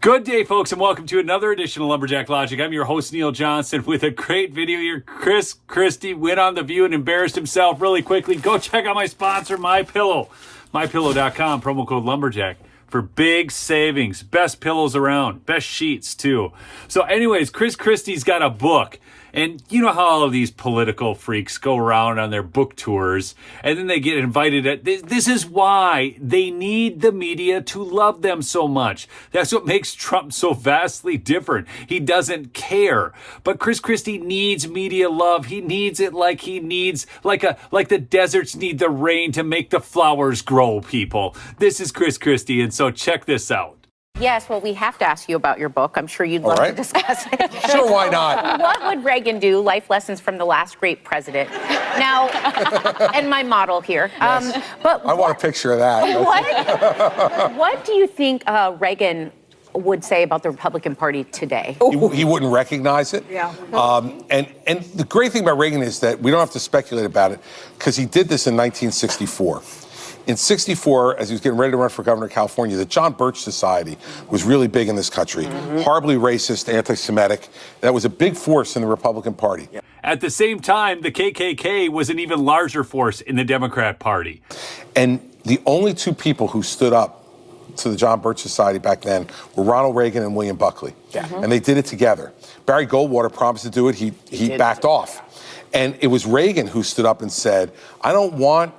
Good day, folks, and welcome to another edition of Lumberjack Logic. I'm your host, Neil Johnson, with a great video here. Christie went on The View and embarrassed himself really quickly. Go check out my sponsor, MyPillow. MyPillow.com, promo code Lumberjack for big savings. Best pillows around. Best sheets, too. So anyways, Christie's got a book. And you know how all of these political freaks go around on their book tours and then they get invited. This is why they need the media to love them so much. That's what makes Trump so vastly different. He doesn't care. But Christie needs media love. He needs it like the deserts need the rain to make the flowers grow, people. This is Christie, and so check this out. Yes, well, we have to ask you about your book. I'm sure you'd love to discuss it. Sure, why not? What would Reagan do? Life lessons from the last great president. Now, and my model here. Yes. But I want a picture of that. What do you think Reagan would say about the Republican Party today? He wouldn't recognize it. Yeah. And the great thing about Reagan is that we don't have to speculate about it because he did this in 1964. In 64, as he was getting ready to run for governor of California, the John Birch Society was really big in this country. Horribly racist, anti-Semitic. That was a big force in the Republican Party. At the same time, the KKK was an even larger force in the Democrat Party. And the only two people who stood up to the John Birch Society back then were Ronald Reagan and William Buckley. And they did it together. Barry Goldwater promised to do it. He backed off. And it was Reagan who stood up and said, I don't want to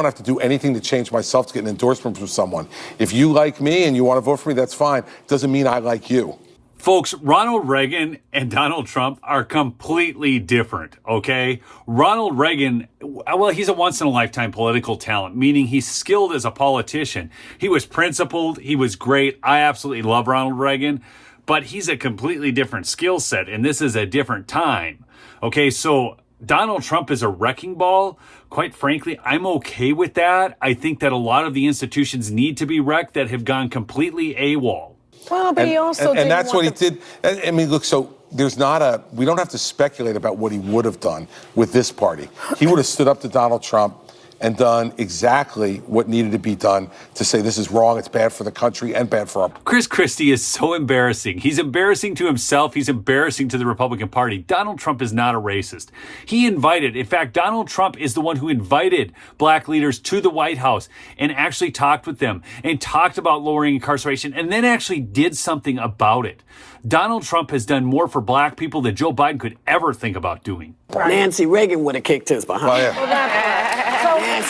have to do anything to change myself to get an endorsement from someone. If you like me and you want to vote for me, that's fine. Doesn't mean I like you. Folks, Ronald Reagan and Donald Trump are completely different, okay? Ronald Reagan, well, he's a once-in-a-lifetime political talent, meaning he's skilled as a politician. He was principled. He was great. I absolutely love Ronald Reagan, but he's a completely different skill set, and this is a different time, okay? So Donald Trump is a wrecking ball. Quite frankly, I'm okay with that. I think that a lot of the institutions need to be wrecked that have gone completely AWOL. Well, but he also and that's what he did. I mean, look, so we don't have to speculate about what he would have done with this party. He would have stood up to Donald Trump and done exactly what needed to be done to say this is wrong, it's bad for the country and bad for our... Christie is so embarrassing. He's embarrassing to himself. He's embarrassing to the Republican Party. Donald Trump is not a racist. In fact, Donald Trump is the one who invited black leaders to the White House and actually talked with them and talked about lowering incarceration and then actually did something about it. Donald Trump has done more for black people than Joe Biden could ever think about doing. Nancy Reagan would have kicked his behind. Oh, yeah.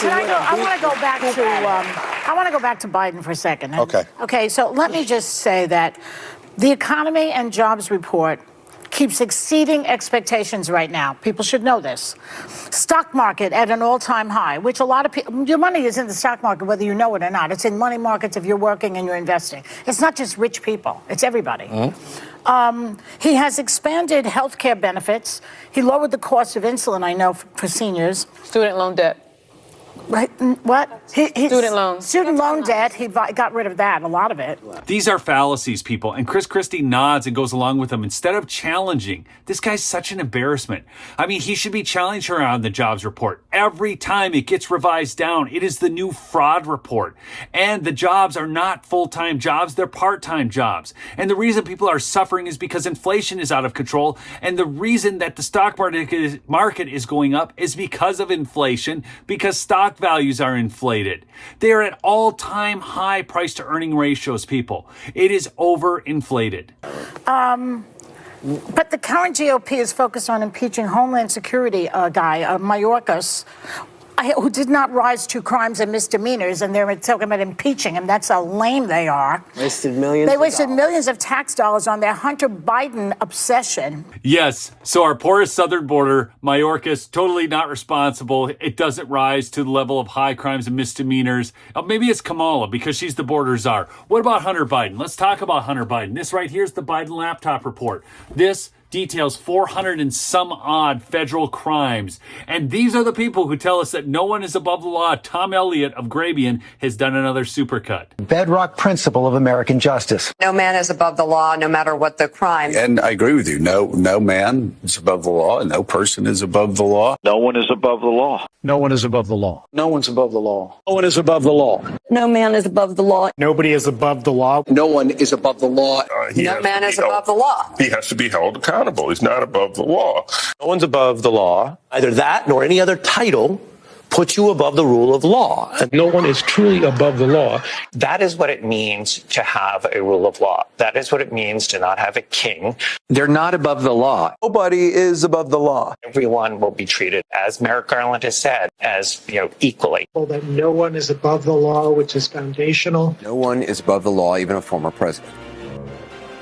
I want to go back to Biden for a second. Okay. So let me just say that the economy and jobs report keeps exceeding expectations right now. People should know this. Stock market at an all-time high, which a lot of people, your money is in the stock market whether you know it or not. It's in money markets if you're working and you're investing. It's not just rich people. It's everybody. He has expanded health care benefits. He lowered the cost of insulin, I know, for seniors. Student loan debt. Right? What? Student loans. Student loan debt. He got rid of that, a lot of it. These are fallacies, people. And Christie nods and goes along with them instead of challenging. This guy's such an embarrassment. I mean, he should be challenged her on the jobs report. Every time it gets revised down, it is the new fraud report. And the jobs are not full-time jobs. They're part-time jobs. And the reason people are suffering is because inflation is out of control. And the reason that the stock market is going up is because of inflation, because stock values are inflated. They are at all-time high price-to-earning ratios, people. It is overinflated. But the current GOP is focused on impeaching Homeland Security guy, Mayorkas, who did not rise to crimes and misdemeanors, and they're talking about impeaching him. That's how lame they are. They wasted millions of tax dollars on their Hunter Biden obsession. Yes, so our porous southern border, Mayorkas, totally not responsible. It doesn't rise to the level of high crimes and misdemeanors. Maybe it's Kamala because she's the border czar. What about Hunter Biden? Let's talk about Hunter Biden. This right here is the Biden laptop report. This details 400 and some odd federal crimes. And these are the people who tell us that no one is above the law. Tom Elliott of Grabian has done another supercut. Bedrock principle of American justice. No man is above the law, no matter what the crime. And I agree with you. No man is above the law, and no person is above the law. No one is above the law. No one is above the law. No one's above the law. No one is above the law. No man is above the law. Nobody is above the law. No one is above the law. No man is above the law. He has to be held accountable. He's not above the law. No one's above the law. Either that nor any other title puts you above the rule of law. And No one is truly above the law. that is what it means to have a rule of law. That is what it means to not have a king. They're not above the law. Nobody is above the law. Everyone will be treated, as Merrick Garland has said, as equally. That no one is above the law, which is foundational. No one is above the law, even a former president.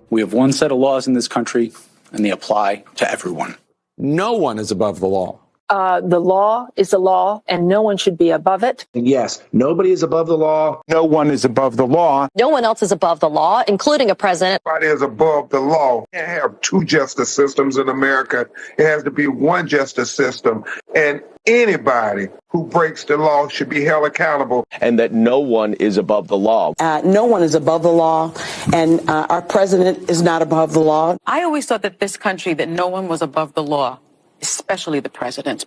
We have one set of laws in this country, and they apply to everyone. No one is above the law. The law is the law, and no one should be above it. Yes, nobody is above the law. No one is above the law. No one else is above the law, including a president. Nobody is above the law. You can't have two justice systems in America. It has to be one justice system. And anybody who breaks the law should be held accountable. And that no one is above the law. No one is above the law, and our president is not above the law. I always thought that this country, that no one was above the law, especially the president.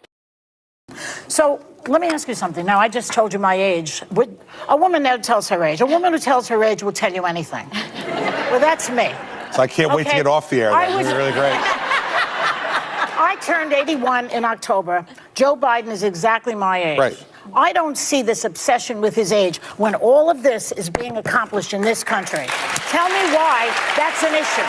So let me ask you something. Now, I just told you my age. A woman never tells her age. A woman who tells her age will tell you anything. Well, that's me. So I can't wait to get off the air. That would be really great. I turned 81 in October. Joe Biden is exactly my age. Right. I don't see this obsession with his age when all of this is being accomplished in this country. Tell me why that's an issue.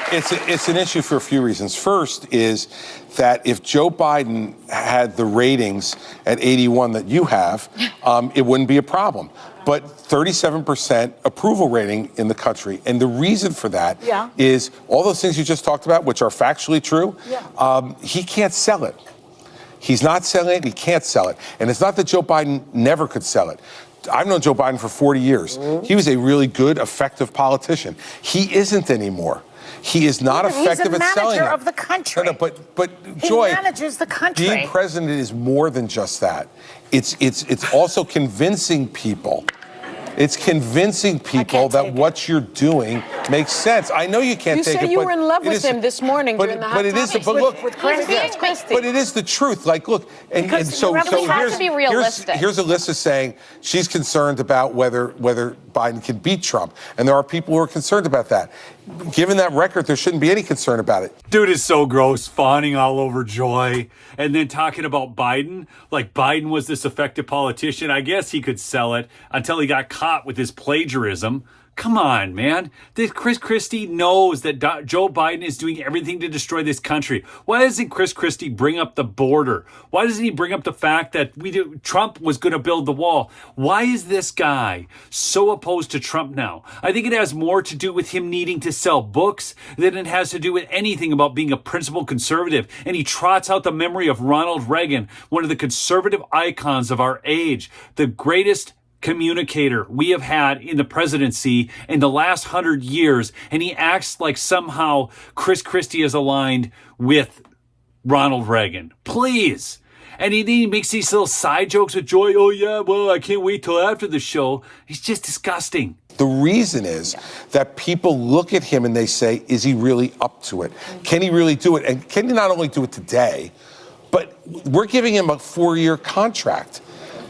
It's an issue for a few reasons. First is that if Joe Biden had the ratings at 81 that you have, it wouldn't be a problem. But 37% approval rating in the country. And the reason for that is all those things you just talked about, which are factually true, he can't sell it. He's not selling it. He can't sell it. And it's not that Joe Biden never could sell it. I've known Joe Biden for 40 years. He was a really good, effective politician. He isn't anymore. He is not effective at selling it. He's a manager of the country. No, but Joy, he manages the country. Being president is more than just that. It's also convincing people. It's convincing people that what you're doing makes sense. I know you can't take it. You said you were in love with him this morning during the hot topics. But look, with Christie. But it is the truth. Like, look, and so here's Alyssa saying she's concerned about whether Biden can beat Trump, and there are people who are concerned about that. Given that record, there shouldn't be any concern about it. Dude is so gross, fawning all over Joy, and then talking about Biden, like Biden was this effective politician. I guess he could sell it until he got caught with his plagiarism. Come on, man. Chris Christie knows that Joe Biden is doing everything to destroy this country. Why doesn't Chris Christie bring up the border? Why doesn't he bring up the fact that Trump was going to build the wall? Why is this guy so opposed to Trump now? I think it has more to do with him needing to sell books than it has to do with anything about being a principled conservative. And he trots out the memory of Ronald Reagan, one of the conservative icons of our age, the greatest communicator we have had in the presidency in the last 100 years, and he acts like somehow Chris Christie is aligned with Ronald Reagan. Please. And he makes these little side jokes with Joy. Oh, yeah, well, I can't wait till after the show. He's just disgusting. The reason is that people look at him and they say, is he really up to it? Can he really do it? And can he not only do it today, but we're giving him a 4-year contract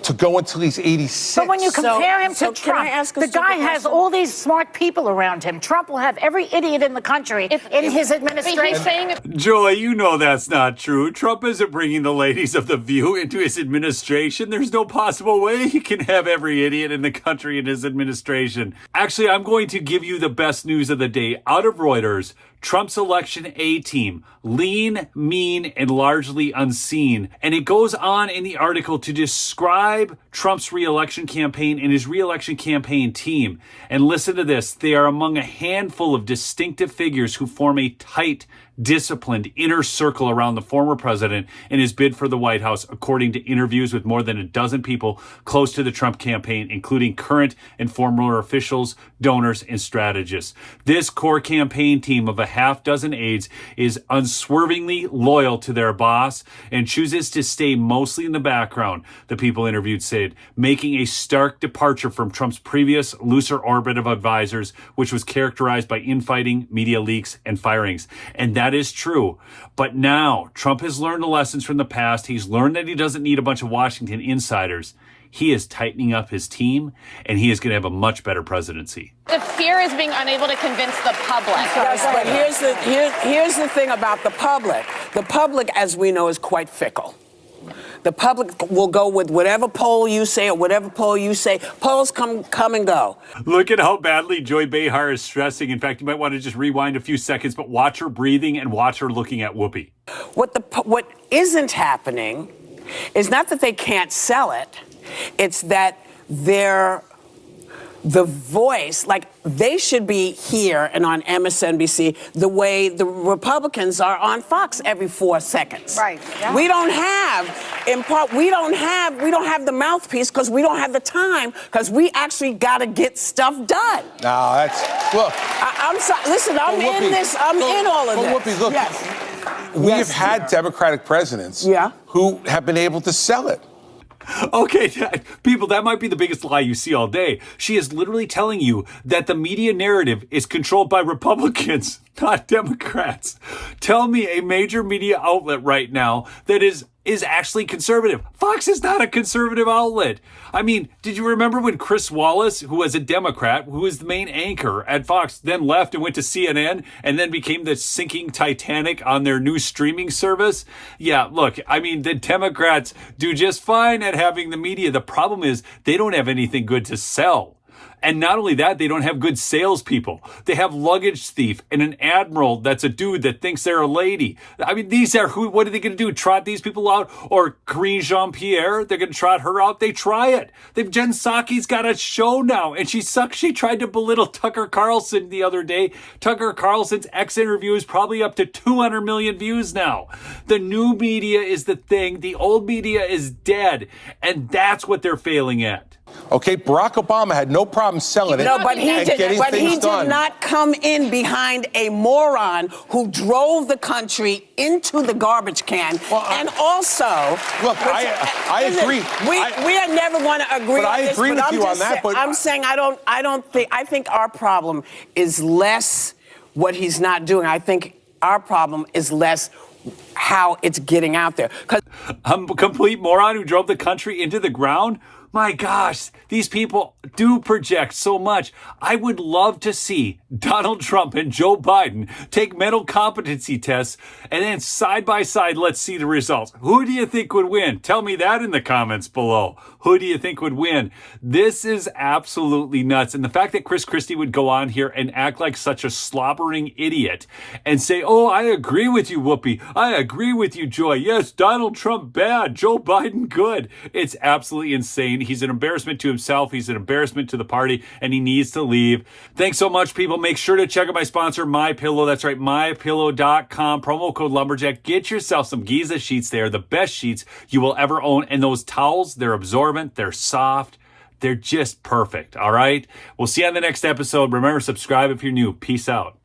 to go until he's 86. But when you compare him to Trump, the guy has all these smart people around him. Trump will have every idiot in the country in his administration. Joy, you know that's not true. Trump isn't bringing the ladies of The View into his administration. There's no possible way he can have every idiot in the country in his administration. Actually, I'm going to give you the best news of the day out of Reuters. Trump's election A-team, lean, mean, and largely unseen. And it goes on in the article to describe Trump's re-election campaign and his re-election campaign team. And listen to this. They are among a handful of distinctive figures who form a tight, disciplined inner circle around the former president in his bid for the White House, according to interviews with more than a dozen people close to the Trump campaign, including current and former officials, donors, and strategists. This core campaign team of a half dozen aides is unswervingly loyal to their boss and chooses to stay mostly in the background, the people interviewed said, making a stark departure from Trump's previous looser orbit of advisors, which was characterized by infighting, media leaks, and firings. And that is true. But now Trump has learned the lessons from the past. He's learned that he doesn't need a bunch of Washington insiders. He is tightening up his team, and he is going to have a much better presidency. The fear is being unable to convince the public. Yes, but here's the thing about the public. The public, as we know, is quite fickle. The public will go with whatever poll you say or whatever poll you say. Polls come and go. Look at how badly Joy Behar is stressing. In fact, you might want to just rewind a few seconds, but watch her breathing and watch her looking at Whoopi. What isn't happening is not that they can't sell it. It's that the voice, like they should be here and on MSNBC the way the Republicans are on Fox every 4 seconds. Right. Yeah. We don't have the mouthpiece because we don't have the time because we actually got to get stuff done. No, that's look. I'm sorry. Listen, I'm in this. I'm in all of this. Whoopi, look. Yes. We have had Democratic presidents who have been able to sell it. Okay, people, that might be the biggest lie you see all day. She is literally telling you that the media narrative is controlled by Republicans, not Democrats. Tell me a major media outlet right now that is actually conservative. Fox is not a conservative outlet. I mean, did you remember when Chris Wallace, who was a Democrat, who was the main anchor at Fox, then left and went to CNN and then became the sinking Titanic on their new streaming service? Yeah, look, I mean, the Democrats do just fine at having the media. The problem is they don't have anything good to sell. And not only that, they don't have good salespeople. They have luggage thief and an admiral that's a dude that thinks they're a lady. I mean, what are they going to do? Trot these people out? Or Karine Jean-Pierre, they're going to trot her out? They try it. Jen Psaki's got a show now, and she sucks. She tried to belittle Tucker Carlson the other day. Tucker Carlson's X interview is probably up to 200 million views now. The new media is the thing. The old media is dead, and that's what they're failing at. Okay, Barack Obama had no problem selling it. No, but he did not come in behind a moron who drove the country into the garbage can. And also, look, I agree. We are never going to agree on this. I agree with you on that. But I'm saying I think our problem is less what he's not doing. I think our problem is less how it's getting out there. I'm a complete moron who drove the country into the ground? My gosh, these people do project so much. I would love to see Donald Trump and Joe Biden take mental competency tests and then side by side, let's see the results. Who do you think would win? Tell me that in the comments below. Who do you think would win? This is absolutely nuts. And the fact that Christie would go on here and act like such a slobbering idiot and say, oh, I agree with you, Whoopi. I agree with you, Joy. Yes, Donald Trump bad, Joe Biden good. It's absolutely insane. He's an embarrassment to himself. He's an embarrassment to the party, and he needs to leave. Thanks so much, people. Make sure to check out my sponsor, MyPillow. That's right, MyPillow.com. Promo code Lumberjack. Get yourself some Giza sheets. They are the best sheets you will ever own. And those towels, they're absorbent. They're soft. They're just perfect. All right? We'll see you on the next episode. Remember, subscribe if you're new. Peace out.